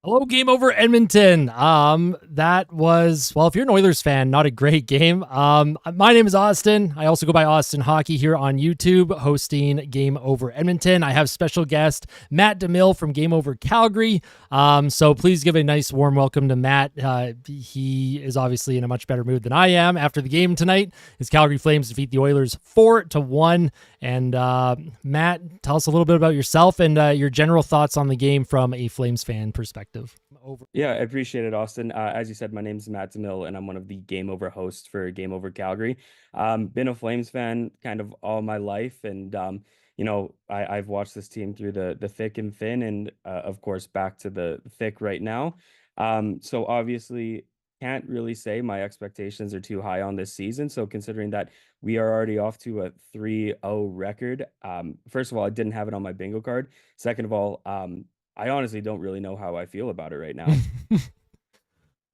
Hello, Game Over Edmonton. That was, well, if you're an Oilers fan, not a great game. My name is Austin. I also go by Austin Hockey here on YouTube, hosting Game Over Edmonton. I have special guest Matt DeMille from Game Over Calgary. So please give a nice warm welcome to Matt. He is obviously in a much better mood than I am after the game tonight. His Calgary Flames defeat the Oilers 4-1. And Matt, tell us a little bit about yourself and your general thoughts on the game from a Flames fan perspective. Over. Yeah, I appreciate it, Austin. As you said, my name is Matt DeMille, and I'm one of the Game Over hosts for Game Over Calgary. Been a Flames fan kind of all my life, and I've watched this team through the thick and thin, and of course back to the thick right now. So obviously, can't really say my expectations are too high on this season. So considering that we are already off to a 3-0 record, first of all, I didn't have it on my bingo card. Second of all, I honestly don't really know how I feel about it right now.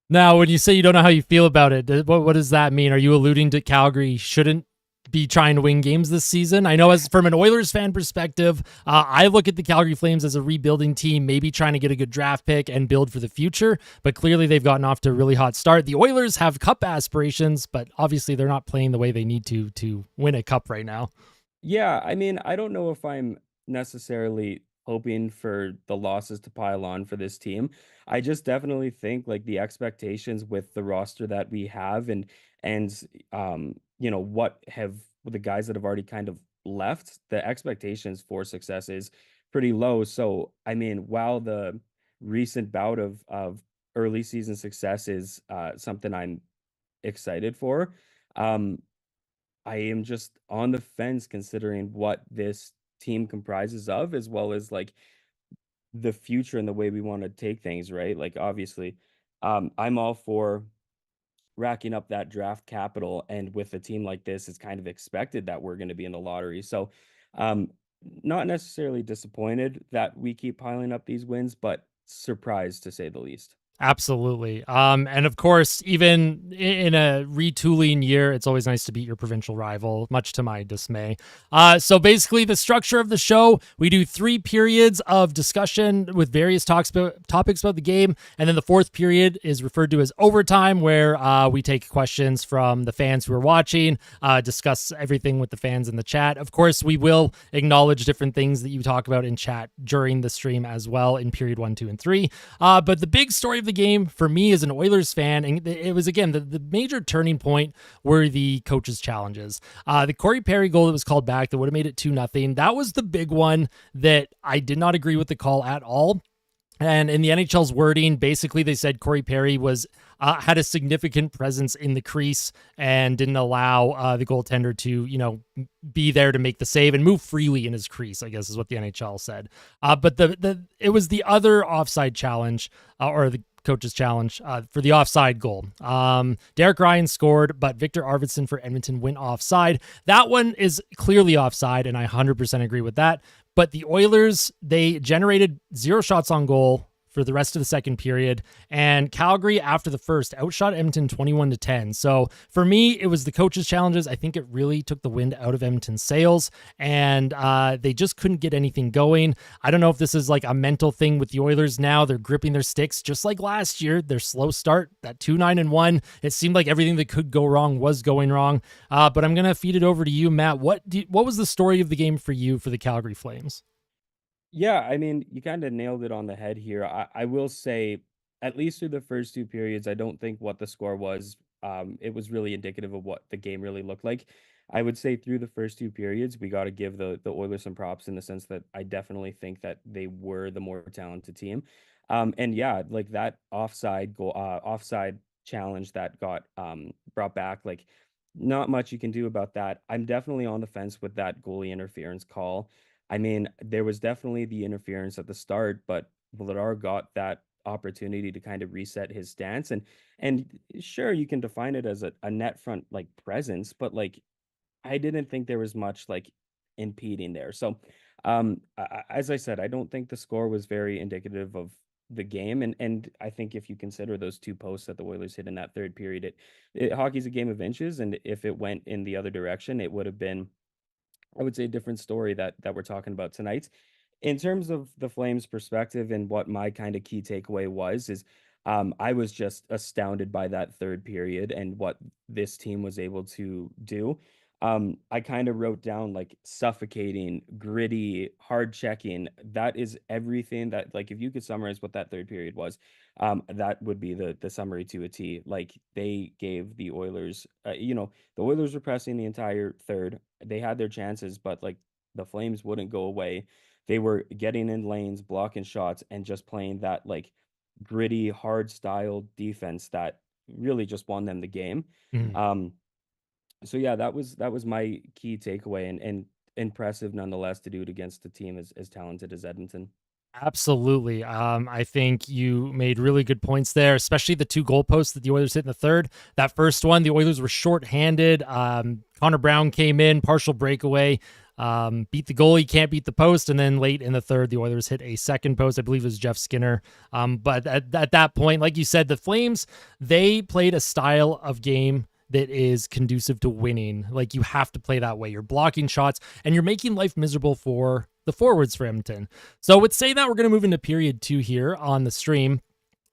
Now, when you say you don't know how you feel about it, what does that mean? Are you alluding to Calgary shouldn't be trying to win games this season? I know, as from an Oilers fan perspective, I look at the Calgary Flames as a rebuilding team, maybe trying to get a good draft pick and build for the future, but clearly they've gotten off to a really hot start. The Oilers have cup aspirations, but obviously they're not playing the way they need to win a cup right now. Yeah, I mean, I don't know if I'm necessarily hoping for the losses to pile on for this team. I just definitely think like the expectations with the roster that we have and what have the guys that have already kind of left, the expectations for success is pretty low. So, I mean, while the recent bout of early season success is something I'm excited for, um I am just on the fence considering what this team comprises of, as well as like the future and the way we want to take things, right? Like, obviously, I'm all for racking up that draft capital. And with a team like this, it's kind of expected that we're going to be in the lottery. So, um, not necessarily disappointed that we keep piling up these wins, but surprised to say the least. Absolutely. And of course, even in a retooling year, it's always nice to beat your provincial rival, much to my dismay. So basically, the structure of the show, we do 3 periods of discussion with various topics about the game. And then the 4th period is referred to as overtime, where we take questions from the fans who are watching, discuss everything with the fans in the chat. Of course, we will acknowledge different things that you talk about in chat during the stream as well in period 1, 2, and 3. But the big story of the game for me as an Oilers fan, and it was, again, the major turning point were the coaches' challenges. The Corey Perry goal that was called back that would have made it 2-0. That was the big one that I did not agree with the call at all. And in the NHL's wording, basically they said Corey Perry was had a significant presence in the crease and didn't allow the goaltender to, be there to make the save and move freely in his crease, I guess is what the NHL said. But it was the other offside challenge or the coach's challenge for the offside goal. Derek Ryan scored, but Victor Arvidsson for Edmonton went offside. That one is clearly offside, and I 100% agree with that. But the Oilers, they generated 0 shots on goal for the rest of the second period, and Calgary, after the first, outshot Edmonton 21-10. So for me, it was the coaches' challenges. I think it really took the wind out of Edmonton's sails, and they just couldn't get anything going. I don't know if this is like a mental thing with the Oilers now. They're gripping their sticks just like last year. Their slow start, that 2-9-1, it seemed like everything that could go wrong was going wrong. But I'm going to feed it over to you, Matt. What was the story of the game for you for the Calgary Flames? Yeah, I mean, you kind of nailed it on the head here. I will say, at least through the first 2 periods, I don't think what the score was, it was really indicative of what the game really looked like. I would say through the first 2 periods, we got to give the Oilers some props in the sense that I definitely think that they were the more talented team. And yeah, like that offside goal, offside challenge that got brought back, like not much you can do about that. I'm definitely on the fence with that goalie interference call. I mean, there was definitely the interference at the start, but Vladar got that opportunity to kind of reset his stance. And sure, you can define it as a net front like presence, but like I didn't think there was much like impeding there. So as I said, I don't think the score was very indicative of the game. And I think if you consider those 2 posts that the Oilers hit in that third period, hockey's a game of inches. And if it went in the other direction, it would have been, I would say, a different story that we're talking about tonight. In terms of the Flames' perspective and what my kind of key takeaway was, is I was just astounded by that third period and what this team was able to do. I kind of wrote down like suffocating, gritty, hard checking. That is everything that, like, if you could summarize what that third period was, that would be the summary to a T. Like, they gave the Oilers, the Oilers were pressing the entire third. They had their chances, but like the Flames wouldn't go away. They were getting in lanes, blocking shots, and just playing that like gritty, hard style defense that really just won them the game. Mhm. Um, so yeah, that was my key takeaway, and impressive nonetheless to do it against a team as talented as Edmonton. Absolutely. I think you made really good points there, especially the two goalposts that the Oilers hit in the third. That first one, the Oilers were shorthanded. Connor Brown came in, partial breakaway, beat the goalie, can't beat the post. And then late in the third, the Oilers hit a second post. I believe it was Jeff Skinner. But at that point, like you said, the Flames, they played a style of game that is conducive to winning. Like, you have to play that way. You're blocking shots and you're making life miserable for the forwards for Edmonton. So with say that, we're going to move into period 2 here on the stream.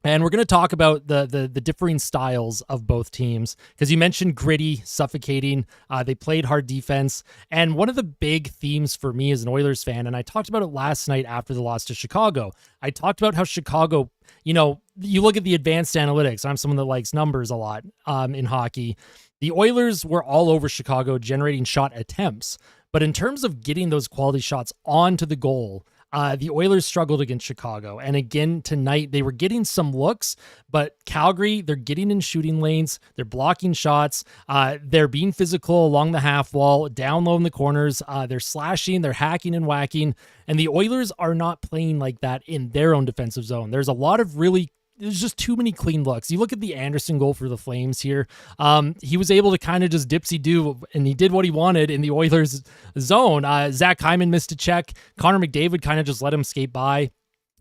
And we're going to talk about the differing styles of both teams, because you mentioned gritty, suffocating. They played hard defense. And one of the big themes for me as an Oilers fan, and I talked about it last night after the loss to Chicago, I talked about how Chicago, you look at the advanced analytics. I'm someone that likes numbers a lot in hockey. The Oilers were all over Chicago generating shot attempts. But in terms of getting those quality shots onto the goal, the Oilers struggled against Chicago. And again, tonight, they were getting some looks, but Calgary, they're getting in shooting lanes. They're blocking shots. They're being physical along the half wall, down low in the corners. They're slashing, they're hacking and whacking. And the Oilers are not playing like that in their own defensive zone. There's just too many clean looks. You look at the Anderson goal for the Flames here. He was able to kind of just dipsy-do, and he did what he wanted in the Oilers zone. Zach Hyman missed a check. Connor McDavid kind of just let him skate by. It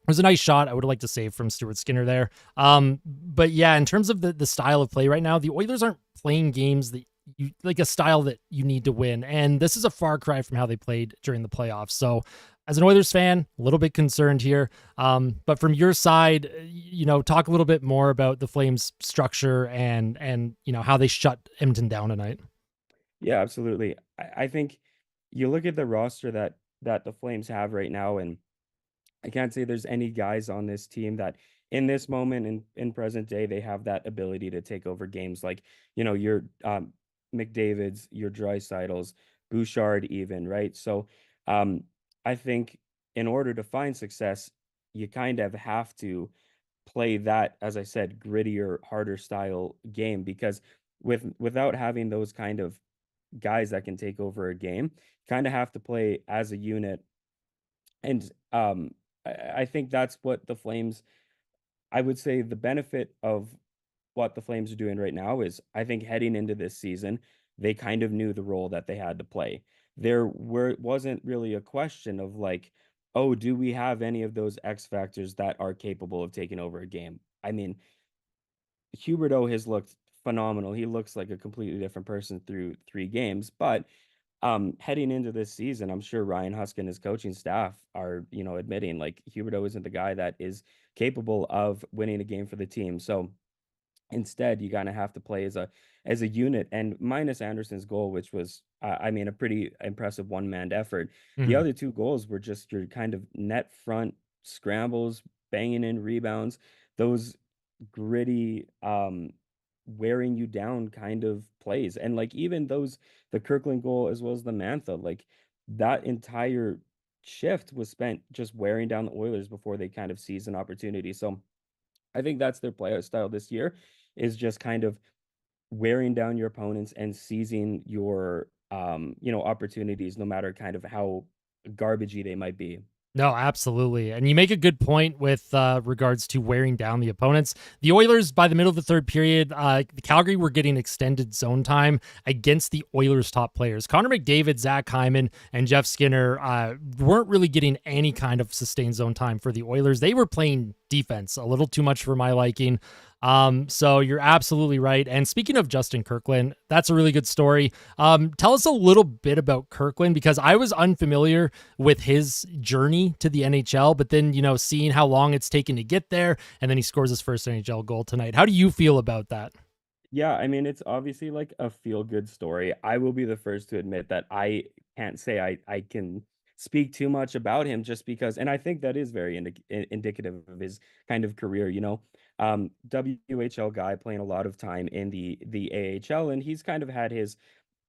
was a nice shot. I would have liked to save from Stuart Skinner there. But yeah, in terms of the style of play right now, the Oilers aren't playing games that you like, a style that you need to win. And this is a far cry from how they played during the playoffs. So as an Oilers fan, a little bit concerned here. But from your side, talk a little bit more about the Flames structure and how they shut Edmonton down tonight. Yeah, absolutely. I think you look at the roster that the Flames have right now, and I can't say there's any guys on this team that in this moment in present day they have that ability to take over games, like your McDavid's, your Dreisaitl's, Bouchard even, right? So um I think in order to find success, you kind of have to play that, as I said, grittier, harder style game, because without having those kind of guys that can take over a game, kind of have to play as a unit. And I think that's what the Flames, I would say the benefit of what the Flames are doing right now is, I think heading into this season, they kind of knew the role that they had to play. Wasn't really a question of like, oh, do we have any of those X factors that are capable of taking over a game? I mean, Huberdeau has looked phenomenal. He looks like a completely different person through 3 games. But heading into this season, I'm sure Ryan Husk and his coaching staff are, admitting like Huberdeau isn't the guy that is capable of winning a game for the team. So instead, you kind of have to play as a unit. And minus Anderson's goal, which was, I mean, a pretty impressive one-man effort. The Mhm. other 2 goals were just your kind of net front scrambles, banging in rebounds, those gritty, wearing you down kind of plays. And like even the Kirkland goal as well as the Mantha, like that entire shift was spent just wearing down the Oilers before they kind of seized an opportunity. So I think that's their play style this year, is just kind of wearing down your opponents and seizing your opportunities, no matter kind of how garbagey they might be. No, absolutely. And you make a good point with regards to wearing down the opponents. The Oilers, by the middle of the third period, the Calgary were getting extended zone time against the Oilers' top players. Connor McDavid, Zach Hyman, and Jeff Skinner weren't really getting any kind of sustained zone time for the Oilers. They were playing defense a little too much for my liking. So you're absolutely right. And speaking of Justin Kirkland, that's a really good story. Tell us a little bit about Kirkland, because I was unfamiliar with his journey to the NHL, but then, seeing how long it's taken to get there, and then he scores his first NHL goal tonight. How do you feel about that? Yeah, I mean, it's obviously like a feel-good story. I will be the first to admit that I can't say I can speak too much about him just because, and I think that is very indicative of his kind of career, WHL guy playing a lot of time in the AHL, and he's kind of had his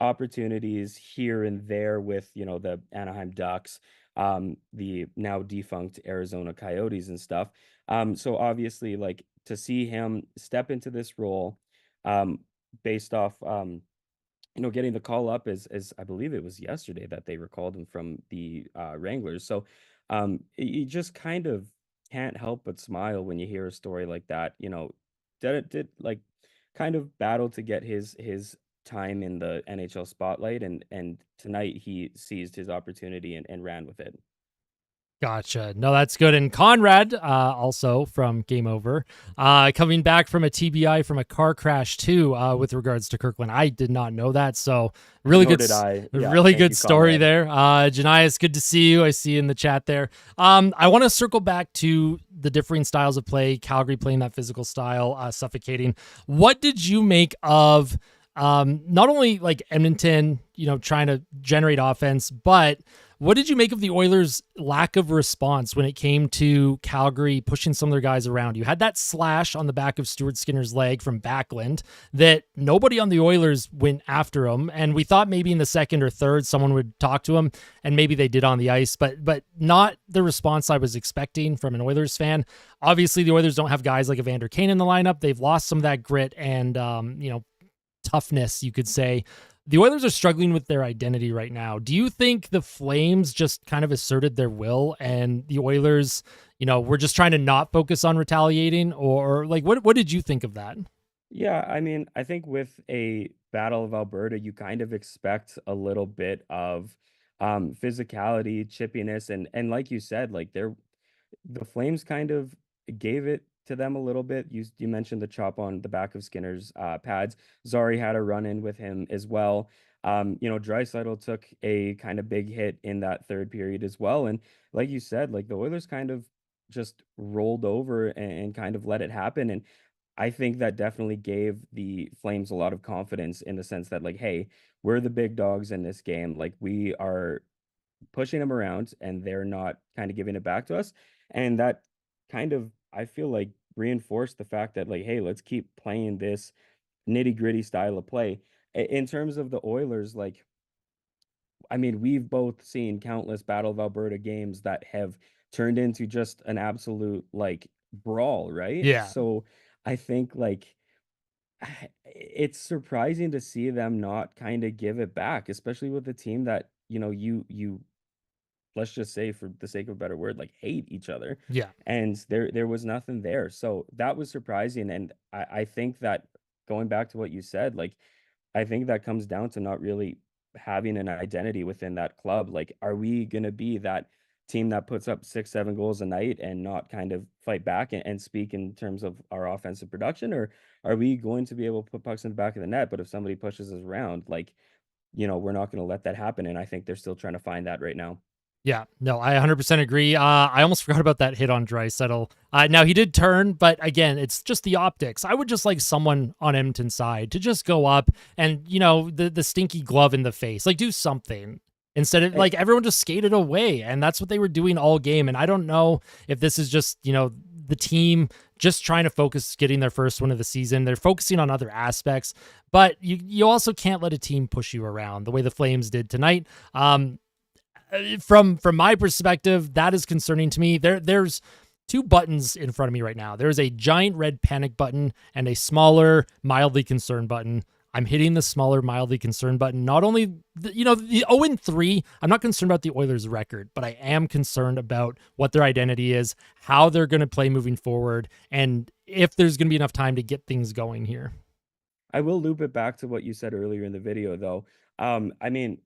opportunities here and there with, the Anaheim Ducks, the now defunct Arizona Coyotes and stuff. So obviously, like, to see him step into this role, um, based off, getting the call up, as I believe it was yesterday that they recalled him from the Wranglers. So you just kind of can't help but smile when you hear a story like that. That it did, like, kind of battle to get his time in the NHL spotlight, and tonight he seized his opportunity and ran with it. Gotcha. No, that's good. And Conrad, also from Game Over, coming back from a TBI from a car crash too, with regards to Kirkland. I did not know that. So really Nor good, did I. Yeah, really thank good you, story Conrad. there. Janias, good to see you. I see you in the chat there. I want to circle back to the differing styles of play. Calgary playing that physical style, suffocating. What did you make of not only like Edmonton, trying to generate offense, but what did you make of the Oilers' lack of response when it came to Calgary pushing some of their guys around? You had that slash on the back of Stuart Skinner's leg from Backlund that nobody on the Oilers went after him, and we thought maybe in the second or third someone would talk to him, and maybe they did on the ice, but not the response I was expecting from an Oilers fan. Obviously, the Oilers don't have guys like Evander Kane in the lineup. They've lost some of that grit and toughness, you could say. The Oilers are struggling with their identity right now. Do you think the Flames just kind of asserted their will and the Oilers, were just trying to not focus on retaliating, or like what did you think of that? Yeah, I mean, I think with a Battle of Alberta, you kind of expect a little bit of physicality, chippiness, and like you said, like, the Flames kind of gave it to them a little bit. You mentioned the chop on the back of Skinner's pads. Zari had a run in with him as well. Draisaitl took a kind of big hit in that third period as well. And like you said, like, the Oilers kind of just rolled over and kind of let it happen. And I think that definitely gave the Flames a lot of confidence in the sense that, like, hey, we're the big dogs in this game. Like, we are pushing them around and they're not kind of giving it back to us. And that kind of, I feel like, reinforced the fact that, like, hey, let's keep playing this nitty-gritty style of play. In terms of the Oilers, like, I mean, we've both seen countless Battle of Alberta games that have turned into just an absolute, like, brawl, right? Yeah. So I think, like, it's surprising to see them not kind of give it back, especially with a team that, you let's just say, for the sake of a better word, like, hate each other. Yeah. And there was nothing there. So that was surprising. And I think that, going back to what you said, like, I think that comes down to not really having an identity within that club. Like, are we gonna be that team that puts up 6, 7 goals a night and not kind of fight back and speak in terms of our offensive production? Or are we going to be able to put pucks in the back of the net, but if somebody pushes us around, like, we're not gonna let that happen. And I think they're still trying to find that right now. Yeah, no, I 100% agree. I almost forgot about that hit on Draisaitl. Now he did turn, but again, it's just the optics. I would just like someone on Edmonton's side to just go up and, the stinky glove in the face, like, do something instead of, like, everyone just skated away, and that's what they were doing all game. And I don't know if this is just, the team just trying to focus getting their first win of the season. They're focusing on other aspects, but you also can't let a team push you around the way the Flames did tonight. From my perspective, that is concerning to me. There's two buttons in front of me right now. There's a giant red panic button and a smaller mildly concerned button. I'm hitting the smaller mildly concerned button. Not only the 0-3, I'm not concerned about the Oilers record, but I am concerned about what their identity is, how they're going to play moving forward, and if there's going to be enough time to get things going here. I will loop it back to what you said earlier in the video, though. I mean,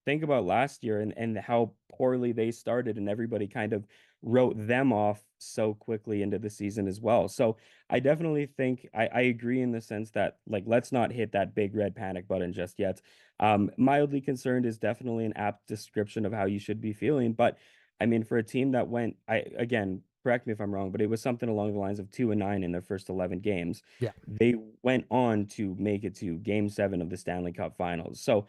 think about last year and how poorly they started, and everybody kind of wrote them off so quickly into the season as well. So I definitely think I agree in the sense that, like, let's not hit that big red panic button just yet. Mildly concerned is definitely an apt description of how you should be feeling. But I mean, for a team that went, I again, correct me if I'm wrong, but it was something along the lines of 2-9 in their first 11 games. Yeah. They went on to make it to Game 7 of the Stanley Cup Finals. So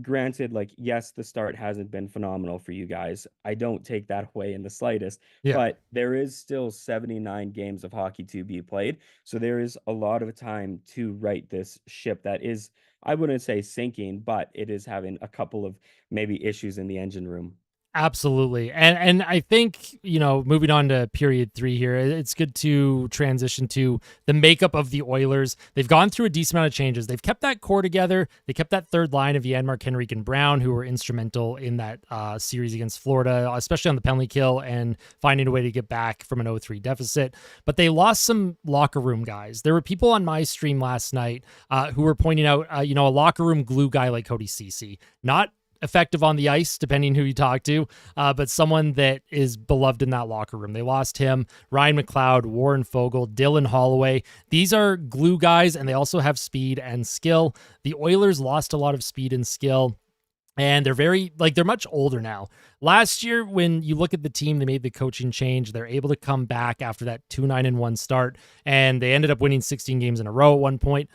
granted, like, yes, the start hasn't been phenomenal for you guys. I don't take that away in the slightest, Yeah. but there is still 79 games of hockey to be played. So there is a lot of time to right this ship that is, I wouldn't say sinking, but it is having a couple of maybe issues in the engine room. Absolutely. And I think, moving on to period 3 here, it's good to transition to the makeup of the Oilers. They've gone through a decent amount of changes. They've kept that core together. They kept that third line of Janmark, Henrique, and Brown, who were instrumental in that series against Florida, especially on the penalty kill and finding a way to get back from an 0-3 deficit. But they lost some locker room guys. There were people on my stream last night who were pointing out, a locker room glue guy like Cody Ceci. Not effective on the ice, depending who you talk to, but someone that is beloved in that locker room. They lost him, Ryan McLeod, Warren Fogle, Dylan Holloway. These are glue guys, and they also have speed and skill. The Oilers lost a lot of speed and skill, and they're much older now. Last year, when you look at the team, they made the coaching change. They're able to come back after that 2-9-1 start, and they ended up winning 16 games in a row at one point.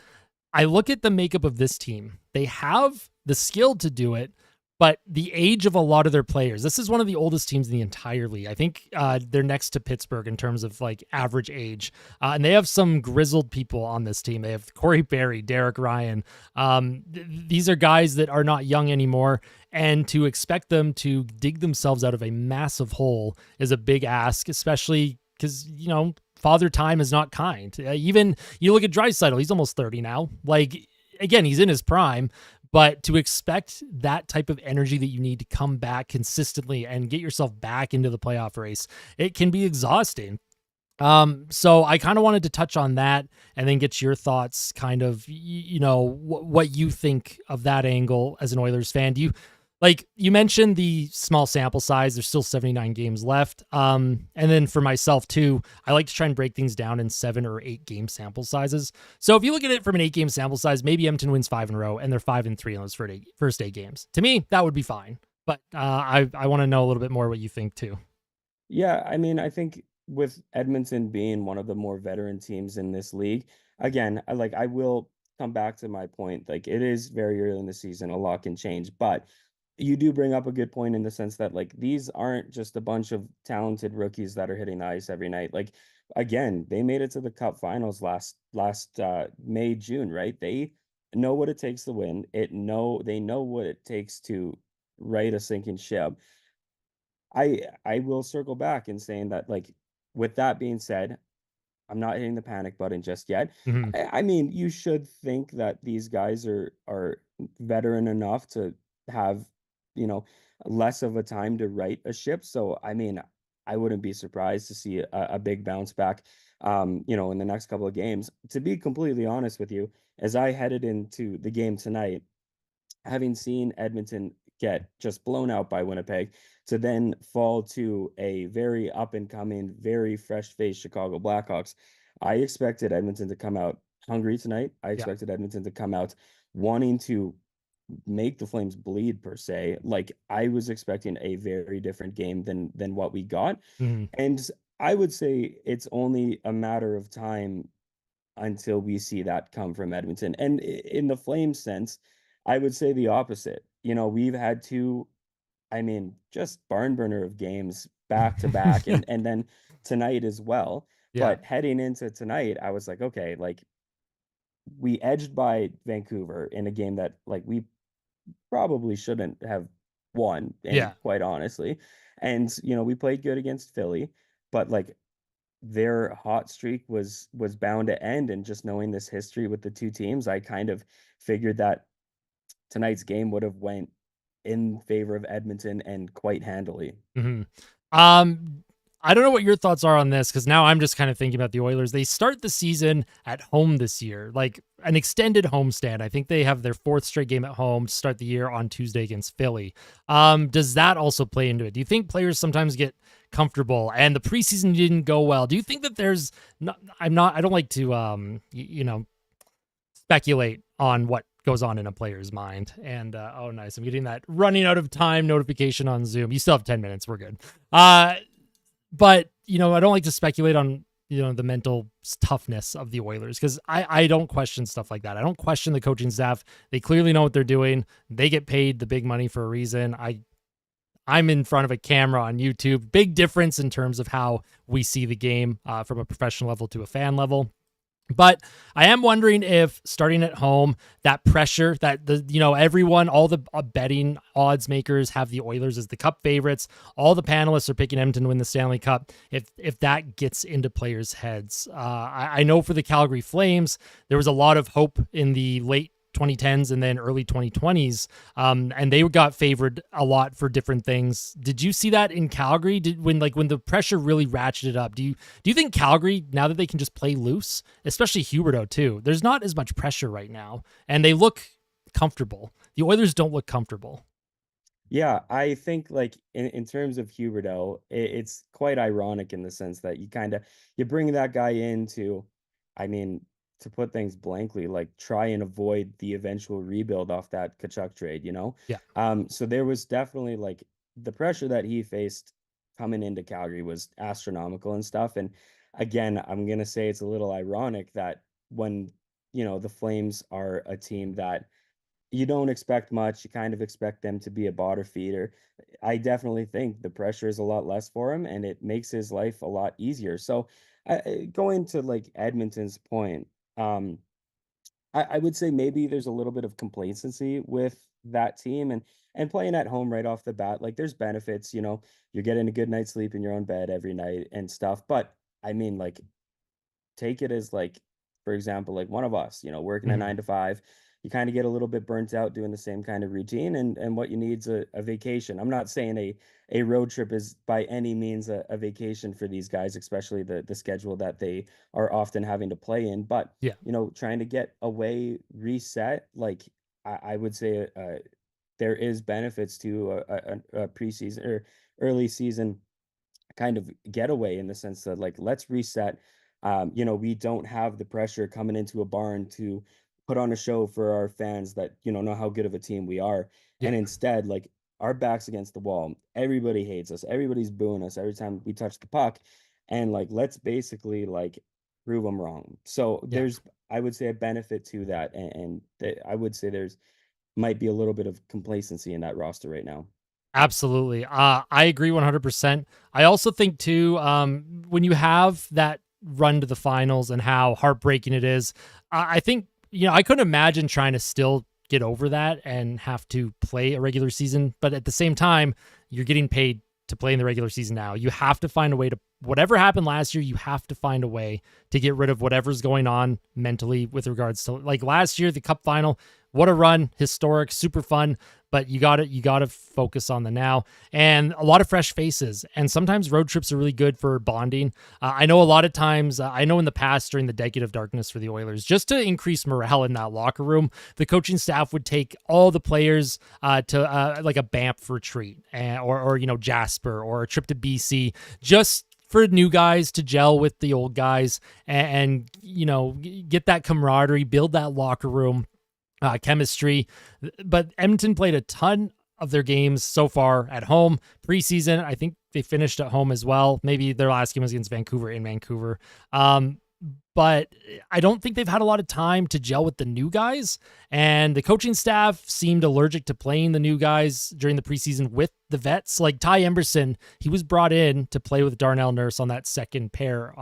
I look at the makeup of this team. They have the skill to do it, but the age of a lot of their players, this is one of the oldest teams in the entire league. I think they're next to Pittsburgh in terms of like average age. And they have some grizzled people on this team. They have Corey Berry, Derek Ryan. These are guys that are not young anymore. And to expect them to dig themselves out of a massive hole is a big ask, especially because, Father Time is not kind. Even you look at Draisaitl, he's almost 30 now. Like, again, he's in his prime. But to expect that type of energy that you need to come back consistently and get yourself back into the playoff race, it can be exhausting. So I kind of wanted to touch on that and then get your thoughts, kind of, what you think of that angle as an Oilers fan. You mentioned the small sample size, there's still 79 games left. And then for myself too, I like to try and break things down in 7 or 8 game sample sizes. So if you look at it from an 8 game sample size, maybe Edmonton wins 5 in a row and they're 5-3 in those first 8 games. To me, that would be fine. But I want to know a little bit more what you think too. Yeah, I mean, I think with Edmonton being one of the more veteran teams in this league, again, I will come back to my point. Like, it is very early in the season, a lot can change, but you do bring up a good point in the sense that, like, these aren't just a bunch of talented rookies that are hitting the ice every night. Like, again, they made it to the Cup Finals last May, June, right? They know what it takes to win. They know what it takes to right a sinking ship. I will circle back in saying that, like, with that being said, I'm not hitting the panic button just yet. Mm-hmm. I mean, you should think that these guys are veteran enough to have, you know, less of a time to right a ship. So I mean, I wouldn't be surprised to see a big bounce back, in the next couple of games. To be completely honest with you, as I headed into the game tonight, having seen Edmonton get just blown out by Winnipeg to then fall to a very up and coming, very fresh faced Chicago Blackhawks, I expected Edmonton to come out hungry tonight. I Yeah. expected Edmonton to come out wanting to make the Flames bleed per se. Like, I was expecting a very different game than what we got. Mm-hmm. And I would say it's only a matter of time until we see that come from Edmonton. And in the Flames sense, I would say the opposite. We've had two, I mean, just barn burner of games back to back, and then tonight as well. Yeah. But heading into tonight, I was like, okay, like, we edged by Vancouver in a game that, like, we probably shouldn't have won, and Yeah. quite honestly. And we played good against Philly, but, like, their hot streak was bound to end. And just knowing this history with the two teams, I kind of figured that tonight's game would have went in favor of Edmonton, and quite handily. Mm-hmm. I don't know what your thoughts are on this, because now I'm just kind of thinking about the Oilers. They start the season at home this year, like an extended homestand. I think they have their fourth straight game at home to start the year on Tuesday against Philly. Does that also play into it? Do you think players sometimes get comfortable and the preseason didn't go well? Do you think that there's not, I don't like to, speculate on what goes on in a player's mind. And oh, nice. I'm getting that running out of time notification on Zoom. You still have 10 minutes. We're good. But, I don't like to speculate on, the mental toughness of the Oilers, because I don't question stuff like that. I don't question the coaching staff. They clearly know what they're doing. They get paid the big money for a reason. I'm in front of a camera on YouTube. Big difference in terms of how we see the game from a professional level to a fan level. But I am wondering if starting at home, that pressure that everyone, all the betting odds makers have the Oilers as the Cup favorites. All the panelists are picking Edmonton to win the Stanley Cup. If that gets into players' heads, I know for the Calgary Flames, there was a lot of hope in the late 2010s and then early 2020s, and they got favored a lot for different things. Did you see that in Calgary? When the pressure really ratcheted up? Do you think Calgary, now that they can just play loose, especially Huberdeau too, there's not as much pressure right now, and they look comfortable? The Oilers don't look comfortable. Yeah, I think like in terms of Huberdeau, it's quite ironic in the sense that you bring that guy in to, I mean, to put things blankly, like try and avoid the eventual rebuild off that Kachuk trade, you know? Yeah, So there was definitely like the pressure that he faced coming into Calgary was astronomical and stuff. And again, I'm gonna say it's a little ironic that when, the Flames are a team that you don't expect much. You kind of expect them to be a bottom feeder. I definitely think the pressure is a lot less for him, and it makes his life a lot easier. So, going to like Edmonton's point, um, I would say maybe there's a little bit of complacency with that team and playing at home right off the bat. Like there's benefits, you're getting a good night's sleep in your own bed every night and stuff. But I mean, like take it as like, for example, like one of us, working a mm-hmm. 9 to 5, you kind of get a little bit burnt out doing the same kind of routine, and what you need is a vacation. I'm not saying a road trip is by any means a vacation for these guys, especially the schedule that they are often having to play in. But Yeah, trying to get away, reset, like I would say, there is benefits to a preseason or early season kind of getaway in the sense that like let's reset. We don't have the pressure coming into a barn to put on a show for our fans that know how good of a team we are, yeah, and instead like our backs against the wall, everybody hates us, everybody's booing us every time we touch the puck, and like let's basically like prove them wrong. So yeah. there's, I would say, a benefit to that, and I would say there's might be a little bit of complacency in that roster right now. Absolutely. I agree 100%. I also think too, when you have that run to the finals and how heartbreaking it is, I think, I couldn't imagine trying to still get over that and have to play a regular season. But at the same time, you're getting paid to play in the regular season now. You have to find a way to, whatever happened last year, you have to find a way to get rid of whatever's going on mentally with regards to like last year, the cup final. What a run, historic, super fun, but you got to focus on the now, and a lot of fresh faces. And sometimes road trips are really good for bonding. I know a lot of times, I know in the past during the decade of darkness for the Oilers, just to increase morale in that locker room, the coaching staff would take all the players to like a Banff retreat, or Jasper, or a trip to BC, just for new guys to gel with the old guys and get that camaraderie, build that locker room chemistry. But Edmonton played a ton of their games so far at home preseason. I think they finished at home as well. Maybe their last game was against Vancouver in Vancouver. But I don't think they've had a lot of time to gel with the new guys, and the coaching staff seemed allergic to playing the new guys during the preseason with the vets. Like Ty Emberson, he was brought in to play with Darnell Nurse on that second pair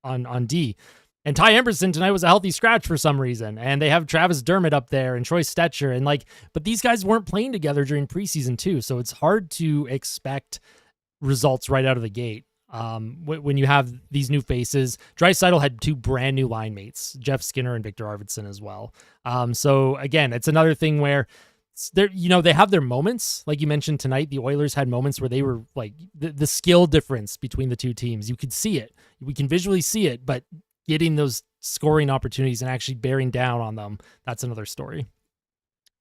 on D. And Ty Emberson tonight was a healthy scratch for some reason. And they have Travis Dermott up there and Troy Stetcher. And but these guys weren't playing together during preseason too. So it's hard to expect results right out of the gate. When you have these new faces, Draisaitl had 2 brand new line mates, Jeff Skinner and Victor Arvidsson as well. So again, it's another thing where they're, they have their moments. Like you mentioned tonight, the Oilers had moments where they were like the skill difference between the two teams. You could see it. We can visually see it, but getting those scoring opportunities and actually bearing down on them, that's another story.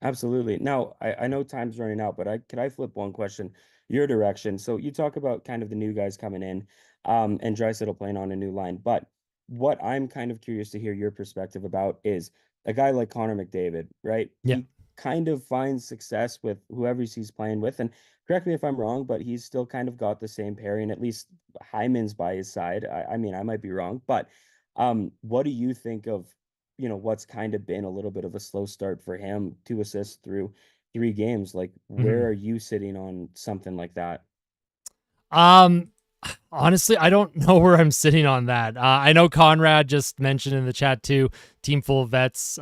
Absolutely. Now, I know time's running out, but could I flip one question your direction? So you talk about kind of the new guys coming in, and Draisaitl playing on a new line. But what I'm kind of curious to hear your perspective about is a guy like Connor McDavid, right? Yeah. He kind of finds success with whoever he's playing with. And correct me if I'm wrong, but he's still kind of got the same pairing, at least Hyman's by his side. I mean, I might be wrong, but what do you think of what's kind of been a little bit of a slow start for him, 2 assists through 3 games? Like, where Mhm. are you sitting on something like that? Um, Honestly, I don't know where I'm sitting on that. I know Conrad just mentioned in the chat too. Team full of vets.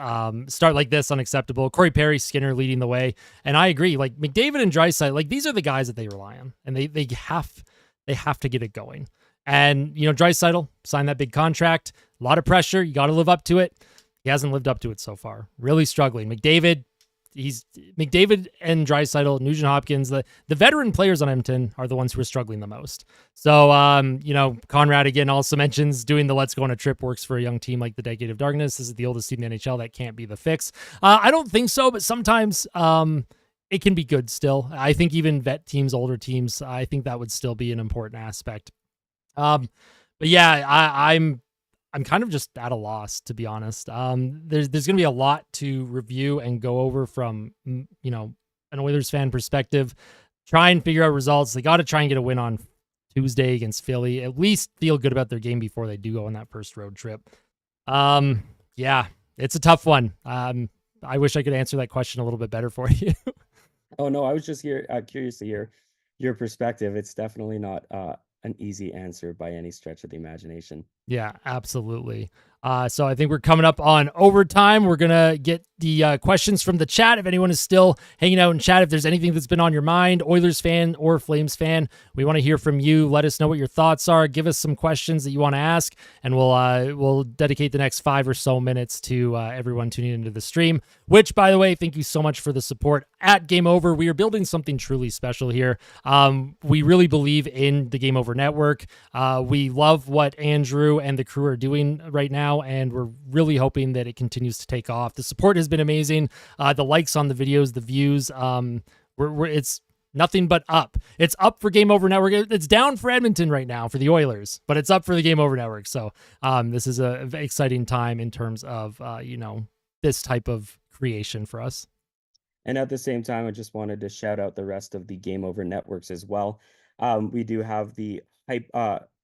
Start like this, unacceptable. Corey Perry, Skinner leading the way, and I agree. Like McDavid and Draisaitl, like these are the guys that they rely on, and they have to get it going. And Draisaitl signed that big contract. A lot of pressure. You got to live up to it. He hasn't lived up to it so far. Really struggling. McDavid and Draisaitl, Nugent Hopkins, the veteran players on Edmonton are the ones who are struggling the most. So, Conrad again also mentions doing the let's go on a trip works for a young team like the Decade of Darkness. This is the oldest team in the NHL. That can't be the fix. I don't think so, but sometimes it can be good still. I think even vet teams, older teams, I think that would still be an important aspect. But yeah, I'm kind of just at a loss, to be honest. There's going to be a lot to review and go over from an Oilers fan perspective. Try and figure out results. They got to try and get a win on Tuesday against Philly. At least feel good about their game before they do go on that first road trip. Yeah, it's a tough one. I wish I could answer that question a little bit better for you. Oh no, I was just here curious to hear your perspective. It's definitely not an easy answer by any stretch of the imagination. Yeah, absolutely. So I think we're coming up on overtime. We're going to get the questions from the chat. If anyone is still hanging out in chat, if there's anything that's been on your mind, Oilers fan or Flames fan, we want to hear from you. Let us know what your thoughts are. Give us some questions that you want to ask, and we'll dedicate the next 5 or so minutes to everyone tuning into the stream, which, by the way, thank you so much for the support at Game Over. We are building something truly special here. We really believe in the Game Over network. We love what Andrew and the crew are doing right now, and we're really hoping that it continues to take off. The support has been amazing. The likes on the videos, the views, it's nothing but up. It's up for Game Over Network. It's down for Edmonton right now for the Oilers, but it's up for the Game Over Network. So this is a exciting time in terms of this type of creation for us. And at the same time, I just wanted to shout out the rest of the Game Over networks as well. We do have the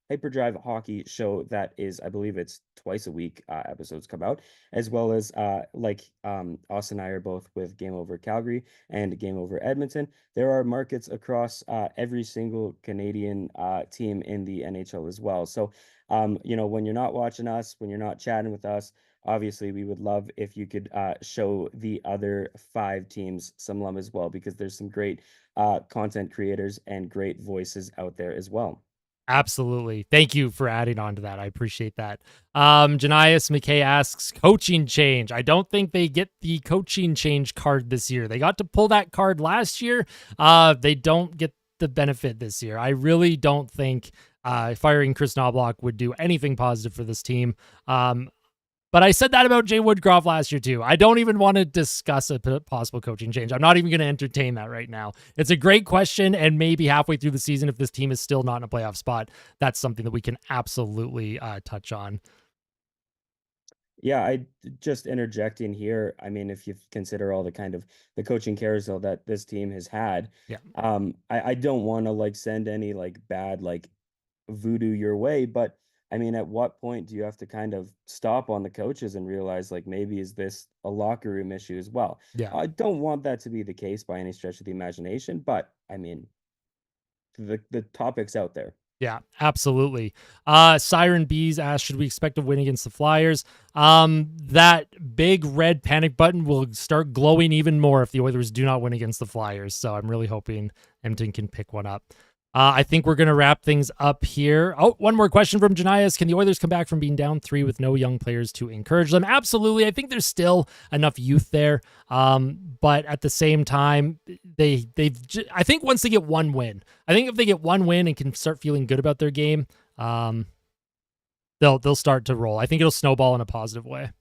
Hyperdrive Hockey show that is, I believe it's twice a week episodes come out, as well as Austin and I are both with Game Over Calgary and Game Over Edmonton. There are markets across every single Canadian team in the NHL as well. So, when you're not watching us, when you're not chatting with us, obviously we would love if you could show the other 5 teams some love as well, because there's some great content creators and great voices out there as well. Absolutely. Thank you for adding on to that. I appreciate that. Janias McKay asks, coaching change. I don't think they get the coaching change card this year. They got to pull that card last year. They don't get the benefit this year. I really don't think firing Chris Knobloch would do anything positive for this team. But I said that about Jay Woodcroft last year too. I don't even want to discuss a possible coaching change. I'm not even going to entertain that right now. It's a great question, and maybe halfway through the season, if this team is still not in a playoff spot, that's something that we can absolutely touch on. Yeah, I just interjecting here. I mean, if you consider all the kind of the coaching carousel that this team has had, Yeah. I don't want to send any bad voodoo your way, but I mean, at what point do you have to kind of stop on the coaches and realize maybe is this a locker room issue as well? Yeah. I don't want that to be the case by any stretch of the imagination, but I mean, the topic's out there. Yeah, absolutely. Siren Bees asked, should we expect a win against the Flyers? That big red panic button will start glowing even more if the Oilers do not win against the Flyers. So I'm really hoping Edmonton can pick one up. I think we're going to wrap things up here. Oh, one more question from Janias. Can the Oilers come back from being down 3 with no young players to encourage them? Absolutely. I think there's still enough youth there. But at the same time, I think once they get one win, I think if they get one win and can start feeling good about their game, they'll start to roll. I think it'll snowball in a positive way.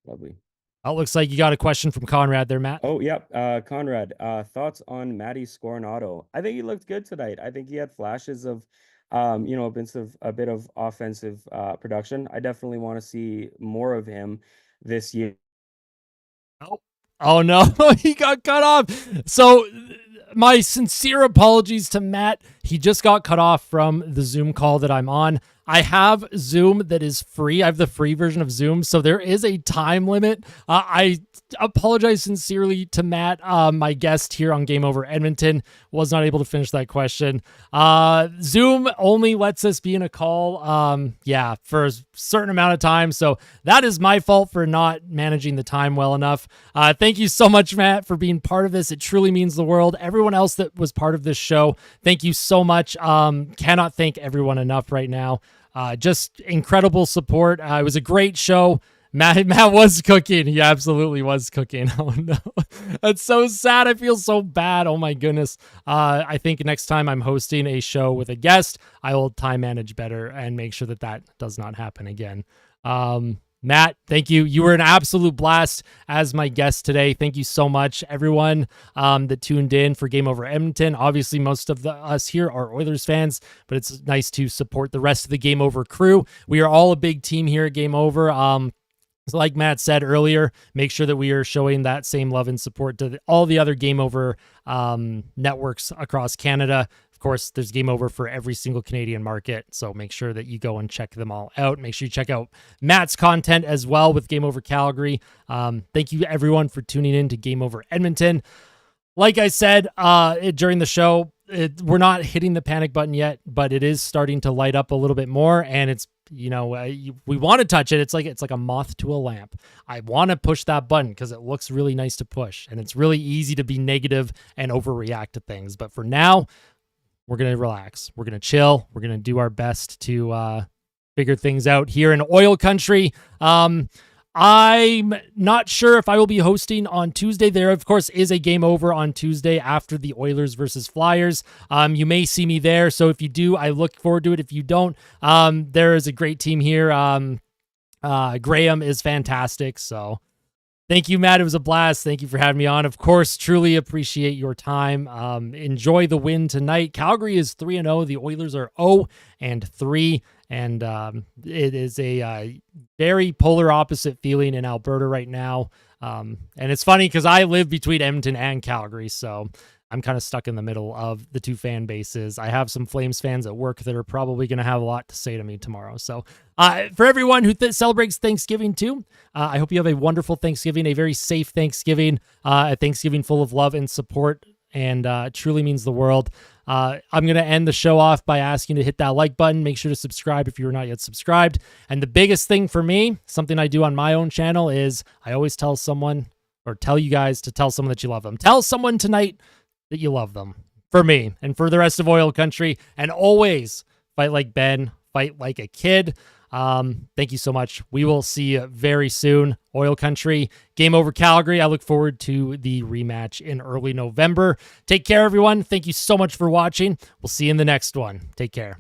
Lovely. Oh, it looks like you got a question from Conrad there, Matt. Oh, yep. Conrad, thoughts on Matty Scornato? I think he looked good tonight. I think he had flashes of, a bit of offensive production. I definitely want to see more of him this year. Oh no, he got cut off. So my sincere apologies to Matt. He just got cut off from the Zoom call that I'm on. I have Zoom that is free. I have the free version of Zoom, so there is a time limit. I apologize sincerely to Matt, my guest here on Game Over Edmonton. Was not able to finish that question. Zoom only lets us be in a call, for a certain amount of time, so that is my fault for not managing the time well enough. Thank you so much, Matt, for being part of this. It truly means the world. Everyone else that was part of this show, thank you so much. Cannot thank everyone enough right now. Just incredible support. It was a great show. Matt was cooking. He absolutely was cooking. Oh no, that's so sad. I feel so bad. Oh my goodness. I think next time I'm hosting a show with a guest, I will time manage better and make sure that does not happen again. Matt, thank you. You were an absolute blast as my guest today. Thank you so much, everyone that tuned in for Game Over Edmonton. Obviously, most of us here are Oilers fans, but it's nice to support the rest of the Game Over crew. We are all a big team here at Game Over. So like Matt said earlier, make sure that we are showing that same love and support to all the other Game Over networks across Canada. Of course, there's Game Over for every single Canadian market, so make sure that you go and check them all out. Make sure you check out Matt's content as well with Game Over Calgary. Thank you, everyone, for tuning in to Game Over Edmonton. Like I said during the show, we're not hitting the panic button yet, but it is starting to light up a little bit more, and it's we want to touch it. It's like a moth to a lamp. I want to push that button because it looks really nice to push, and it's really easy to be negative and overreact to things. But for now, we're going to relax. We're going to chill. We're going to do our best to figure things out here in oil country. I'm not sure if I will be hosting on Tuesday. There, of course, is a Game Over on Tuesday after the Oilers versus Flyers. You may see me there. So if you do, I look forward to it. If you don't, there is a great team here. Graham is fantastic. So thank you, Matt. It was a blast. Thank you for having me on. Of course, truly appreciate your time. Enjoy the win tonight. Calgary is 3-0. The Oilers are 0-3. And it is a very polar opposite feeling in Alberta right now. And it's funny because I live between Edmonton and Calgary, so I'm kind of stuck in the middle of the two fan bases. I have some Flames fans at work that are probably going to have a lot to say to me tomorrow. So for everyone who celebrates Thanksgiving too, I hope you have a wonderful Thanksgiving, a very safe Thanksgiving, a Thanksgiving full of love and support, and truly means the world. I'm going to end the show off by asking you to hit that like button. Make sure to subscribe if you are not yet subscribed. And the biggest thing for me, something I do on my own channel, is I always tell someone, or tell you guys to tell someone that you love them. Tell someone tonight that you love them. For me and for the rest of oil country. And always fight like Ben, fight like a kid. Thank you so much. We will see you very soon. Oil country, Game Over Calgary. I look forward to the rematch in early November. Take care, everyone. Thank you so much for watching. We'll see you in the next one. Take care.